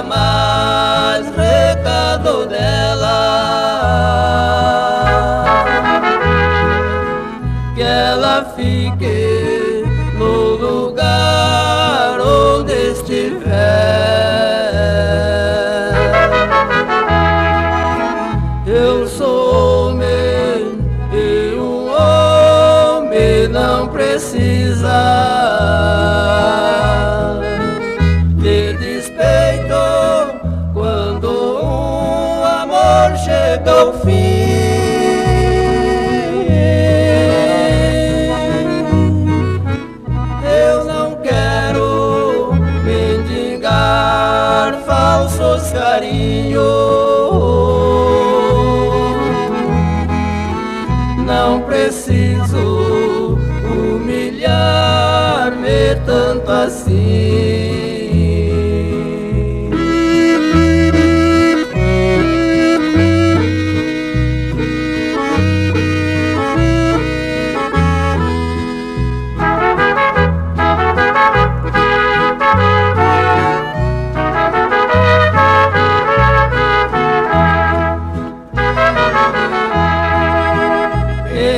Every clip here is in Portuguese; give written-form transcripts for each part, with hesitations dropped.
mais recado dela, que ela fique no lugar onde estiver. Eu sou homem e um homem não precisa de despeito quando um amor chega ao fim. Eu não quero mendigar falsos carinhos, não preciso humilhar-me tanto assim.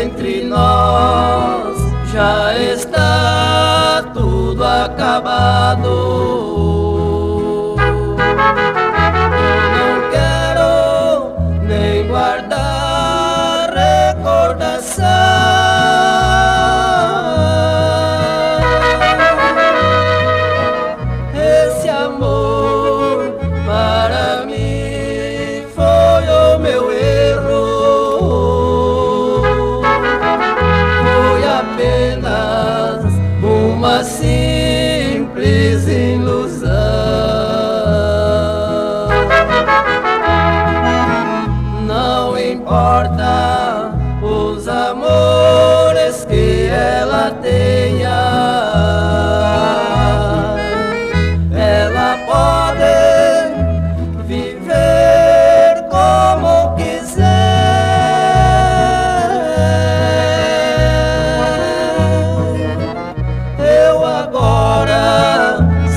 Entre nós já está tudo acabado. Eu não quero nem guardar recordação. Esse amor para mim foi o meu erro. Apenas uma simples ilusão. Não importa os amores que ela tenha, ela pode viver como quiser.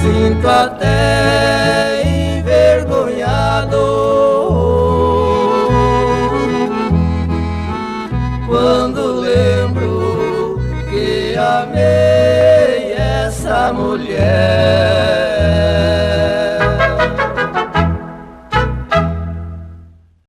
Sinto até envergonhado quando lembro que amei essa mulher.